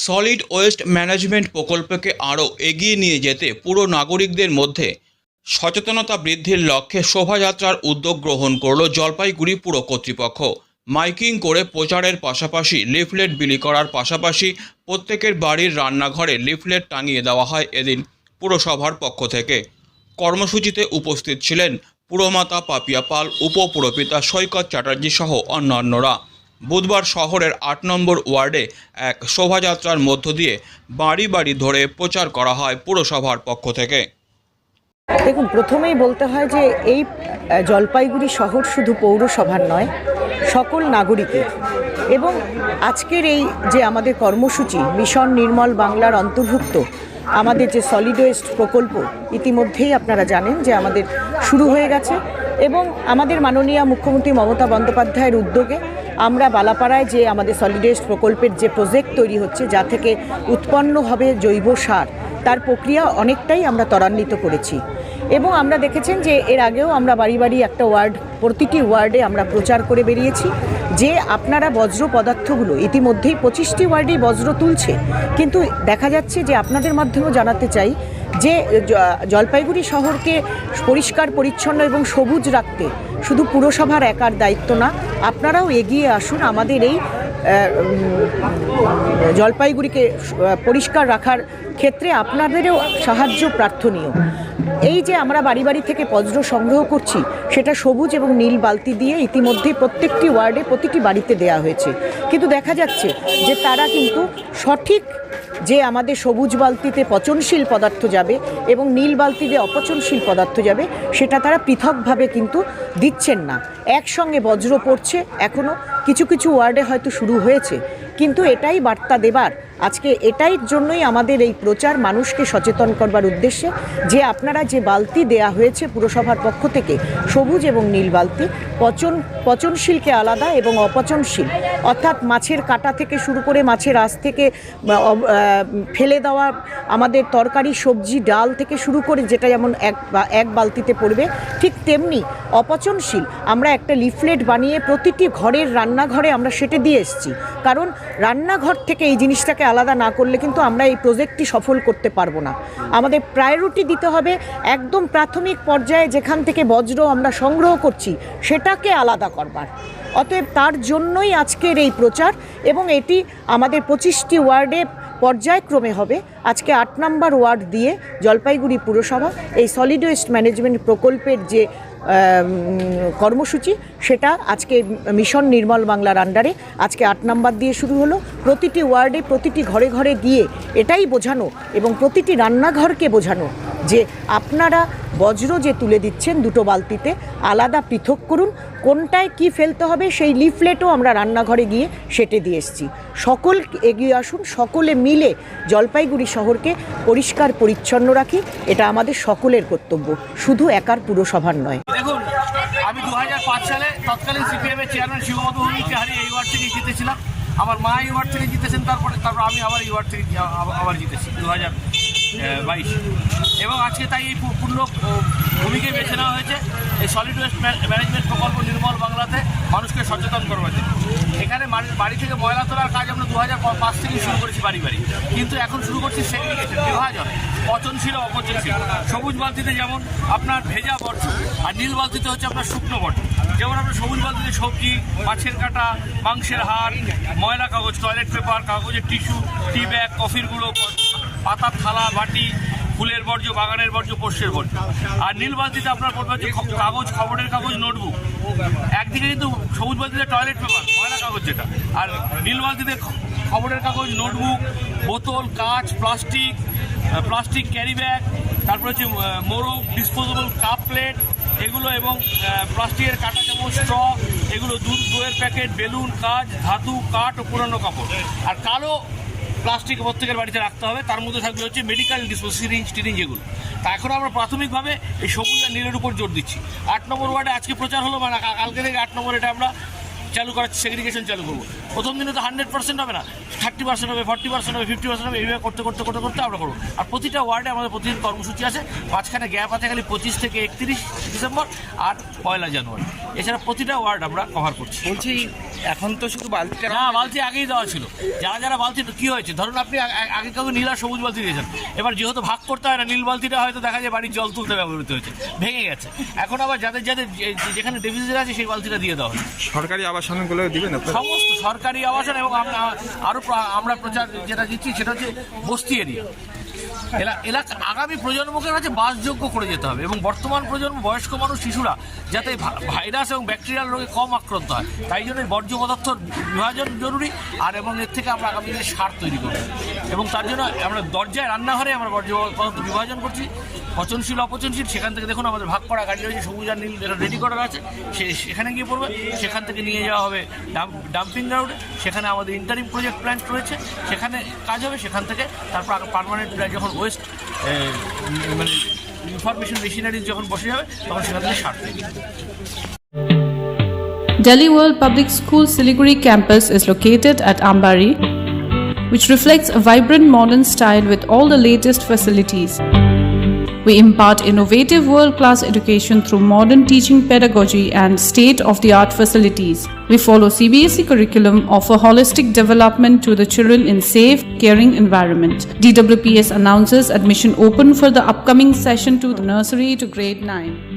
Solid waste management প্রকল্পকে আরও এগিয়ে নিয়ে যেতে পুরো নাগরিকদের মধ্যে সচেতনতা বৃদ্ধির লক্ষ্যে শোভাযাত্রার উদ্যোগ গ্রহণ করল জলপাইগুড়ি পুর কর্তৃপক্ষ। মাইকিং করে প্রচারের পাশাপাশি লিফলেট বিলি করার পাশাপাশি প্রত্যেকের বাড়ির রান্নাঘরে লিফলেট টাঙিয়ে দেওয়া হয় এদিন পুরসভার পক্ষ থেকে। কর্মসূচিতে উপস্থিত ছিলেন পুরমাতা পাপিয়া পাল, উপপুরপিতা সৈকত চ্যাটার্জি সহ অন্যান্যরা। বুধবার শহরের ৮ নম্বর ওয়ার্ডে এক শোভাযাত্রার মধ্য দিয়ে বাড়ি বাড়ি ধরে প্রচার করা হয় পুরসভার পক্ষ থেকে। দেখুন, প্রথমেই বলতে হয় যে এই জলপাইগুড়ি শহর শুধু পৌরসভার নয়, সকল নাগরিকের। এবং আজকের এই যে আমাদের কর্মসূচি মিশন নির্মল বাংলার অন্তর্ভুক্ত আমাদের যে সলিড ওয়েস্ট প্রকল্প, ইতিমধ্যেই আপনারা জানেন যে আমাদের শুরু হয়ে গেছে এবং আমাদের মাননীয় মুখ্যমন্ত্রী মমতা বন্দ্যোপাধ্যায়ের উদ্যোগে আমরা বালাপাড়ায় যে আমাদের সলিড ওয়েস্ট প্রকল্পের যে প্রজেক্ট তৈরি হচ্ছে, যা থেকে উৎপন্ন হবে জৈব সার, তার প্রক্রিয়া অনেকটাই আমরা ত্বরান্বিত করেছি। এবং আমরা দেখেছেন যে এর আগেও আমরা বাড়ি বাড়ি একটা প্রতিটি ওয়ার্ডে আমরা প্রচার করে বেরিয়েছি যে আপনারা বজ্র পদার্থগুলো ইতিমধ্যেই 25টি ওয়ার্ডেই বজ্র তুলছে, কিন্তু দেখা যাচ্ছে যে আপনাদের মাধ্যমেও জানাতে চাই যে জলপাইগুড়ি শহরকে পরিষ্কার পরিচ্ছন্ন এবং সবুজ রাখতে শুধু পুরসভার একার দায়িত্ব না, আপনারাও এগিয়ে আসুন। আমাদের এই জলপাইগুড়িকে পরিষ্কার রাখার ক্ষেত্রে আপনাদেরও সাহায্য প্রার্থনীয়। এই যে আমরা বাড়ি বাড়ি থেকে বজ্র সংগ্রহ করছি, সেটা সবুজ এবং নীল বালতি দিয়ে ইতিমধ্যে প্রত্যেকটি ওয়ার্ডে প্রতিটি বাড়িতে দেয়া হয়েছে, কিন্তু দেখা যাচ্ছে যে তারা কিন্তু সঠিক যে আমাদের সবুজ বালতিতে পচনশীল পদার্থ যাবে এবং নীল বালতিতে অপচনশীল পদার্থ যাবে, সেটা তারা পৃথকভাবে কিন্তু দিচ্ছেন না। একসঙ্গে বজ্র পড়ছে। এখনও কিছু কিছু ওয়ার্ডে হয়তো শুরু হয়েছে, কিন্তু এটাই বার্তা দেবার, আজকে এটাই জন্যই আমাদের এই প্রচার, মানুষকে সচেতন করবার উদ্দেশ্যে যে আপনারা যে বালতি দেয়া হয়েছে পুরসভার পক্ষ থেকে, সবুজ এবং নীল বালতি, পচনশীলকে আলাদা এবং অপচনশীল অর্থাৎ মাছের কাঁটা থেকে শুরু করে মাছের আঁশ থেকে ফেলে দেওয়া আমাদের তরকারি সবজি ডাল থেকে শুরু করে যেটা যেমন এক বালতিতে পড়বে, ঠিক তেমনি অপচনশীল আমরা একটা লিফলেট বানিয়ে প্রতিটি ঘরের রান্নাঘরে আমরা সেটে দিয়ে এসেছি। কারণ রান্নাঘর থেকে এই জিনিসটাকে আলাদা না করলে কিন্তু আমরা এই প্রজেক্টটি সফল করতে পারবো না। আমাদের প্রায়োরিটি দিতে হবে একদম প্রাথমিক পর্যায়ে যেখান থেকে বজ্র আমরা সংগ্রহ করছি সেটাকে আলাদা করবার। অতএব তার জন্যই আজকের এই প্রচার, এবং এটি আমাদের 25টি ওয়ার্ডে পর্যায়ক্রমে হবে। আজকে ৮ নম্বর ওয়ার্ড দিয়ে জলপাইগুড়ি পুরসভা এই সলিড ওয়েস্ট ম্যানেজমেন্ট প্রকল্পের যে কর্মসূচি, সেটা আজকে মিশন নির্মল বাংলার আন্ডারে আজকে ৮ নম্বর দিয়ে শুরু হলো। প্রতিটি ওয়ার্ডে প্রতিটি ঘরে ঘরে গিয়ে এটাই বোঝানো এবং প্রতিটি রান্নাঘরকে বোঝানো যে আপনারা বজ্র যে তুলে দিচ্ছেন দুটো বালতিতে আলাদা পৃথক করুন, কোনটায় কি ফেলতে হবে সেই লিফলেটও আমরা রান্নাঘরে গিয়ে সেটে দিয়ে এসেছি। সকল এগিয়ে আসুন, সকলে মিলে জলপাইগুড়ি শহরকে পরিষ্কার পরিচ্ছন্ন রাখি, এটা আমাদের সকলের কর্তব্য, শুধু একার পুরসভার নয়। দেখুন, আমি 2005 সালে তৎকালীন সিপিএমের চেয়ারম্যান শিবমধু ভৌমিককে হারিয়ে এই ওয়ার্ড থেকে জিতেছিলাম। আমার মা এই ওয়ার্ড থেকে জিতেছেন, তারপর আমি আবার এই ওয়ার্ড থেকে আবার জিতেছি 2022। এবং আজকে তাই এই পূর্ণ ভূমিকে বেছে নেওয়া হয়েছে এই সলিড ওয়েস্ট ম্যানেজমেন্ট প্রকল্প নির্মল বাংলাতে মানুষকে সচেতন করবার জন্য। এখানে বাড়ি থেকে ময়লা তোলার কাজ আমরা 2005 থেকেই শুরু করেছি বাড়ি বাড়ি, কিন্তু এখন শুরু করছি সেগ্রিগেশন, বিভাজন, পচনশীল ও অপচনশীল। সবুজ বালতিতে যেমন আপনার ভেজা বর্জ্য, আর নীল বালতিতে হচ্ছে আপনার শুকনো বর্জ্য। যেমন আপনার সবুজ বালতিতে সবজি, মাছের কাঁটা, মাংসের হাড়, ময়লা কাগজ, টয়লেট পেপার, কাগজের টিস্যু, টি ব্যাগ, কফির গুঁড়ো, পাতার থালা, বাটি, ফুলের বর্জ্য, বাগানের বর্জ্য, পোষ্যের বর্জ্য। আর নীল বালতিতে আপনার পড়বে হচ্ছে কাগজ, খবরের কাগজ, নোটবুক। একদিকে কিন্তু সবুজ বালতিতে টয়লেট পেপার, ময়লা কাগজ যেটা, আর নীল বালতিতে খবরের কাগজ, নোটবুক, বোতল, কাঁচ, প্লাস্টিক ক্যারি ব্যাগ, তারপরে হচ্ছে মোড়ক, ডিসপোজেবল কাপ প্লেট এগুলো, এবং প্লাস্টিকের কাঁটা চামচ, স্ট্র, এগুলো দইয়ের প্যাকেট, বেলুন, কাঁচ, ধাতু, কাঠ ও পুরানো কাপড়। আর কালো প্লাস্টিক প্রত্যেকের বাড়িতে রাখতে হবে, তার মধ্যে থাকবে হচ্ছে মেডিকেল সিরিঞ্জ টিরিঞ্জ এগুলো। তা এখন আমরা প্রাথমিকভাবে এই সবুজ আর নীলের উপর জোর দিচ্ছি। ৮ নম্বর ওয়ার্ডে আজকে প্রচার হলো, মানে কালকে থেকে ৮ নম্বর এটা আমরা চালু করার সেগ্রিগেশন চালু করবো। প্রথম দিনে তো 100% হবে না, 30% হবে, 40% হবে, 50% হবে, এইভাবে করতে করতে করতে করতে আমরা করবো। আর প্রতিটা ওয়ার্ডে আমাদের প্রতিদিন কর্মসূচি আছে, মাঝখানে গ্যাপ আছে খালি 25 থেকে 31 ডিসেম্বর আর 1 জানুয়ারি। এছাড়া প্রতিটা ওয়ার্ড আমরা কভার করছি। বলছি এখন তো শুধু বালতিটা না, বালতি আগেই দেওয়া ছিল। যারা যারা বালতি, কী হয়েছে ধরুন আপনি আগে কাউকে নীল আর সবুজ বালতি দিয়েছেন, এবার যেহেতু ভাগ করতে হয় না, নীল বালতিটা হয়তো দেখা যায় বাড়ির জল তুলতে ব্যবহৃত হয়েছে, ভেঙে গেছে। এখন আবার যাদের যাদের যেখানে ডেফিসিট আছে সেই বালতিটা দিয়ে দেওয়া হয়। সরকারি আবাসনগুলো দিবেন আপনারা? সমস্ত সরকারি আবাসন এবং আমরা প্রচার যেটা দিচ্ছি সেটা হচ্ছে বস্তি এরিয়া এলাকা আগামী প্রজন্মকে কাছে বাসযোগ্য করে যেতে হবে এবং বর্তমান প্রজন্ম বয়স্ক মানুষ, শিশুরা যাতে ভাইরাস এবং ব্যাকটেরিয়াল রোগে কম আক্রান্ত হয়, তাই জন্য বর্জ্য পদার্থ বিভাজন জরুরি। আর এবং এর থেকে আমরা আগামী দিনে সার তৈরি করব এবং তার জন্য আমরা দরজায় রান্নাঘরে আমরা বর্জ্য পদার্থ বিভাজন করছি, পচনশীল অপচনশীল। সেখান থেকে দেখুন আমাদের ভাগ করা গাড়ি রয়েছে, সবুজ আর নীল যেটা রেডি করা আছে, সেখানে গিয়ে পড়বে। সেখান থেকে নিয়ে যাওয়া হবে ডাম্পিং গ্রাউন্ডে, সেখানে আমাদের ইন্টারিম প্রজেক্ট প্ল্যান্ট রয়েছে, সেখানে কাজ হবে। সেখান থেকে তারপর পার্মানেন্ট যখন ওয়েস্ট মানে ইনফরমেশন মেশিনারি যখন বসে যাবে তখন সেখান থেকে সার তৈরি। Delhi World Public School Siliguri campus is located at Ambari, which reflects a vibrant modern style with all the latest facilities. We impart innovative world-class education through modern teaching pedagogy and state-of-the-art facilities. We follow CBSE curriculum, offer holistic development to the children in safe, caring environment. DWPS announces admission open for the upcoming session to the nursery to grade 9.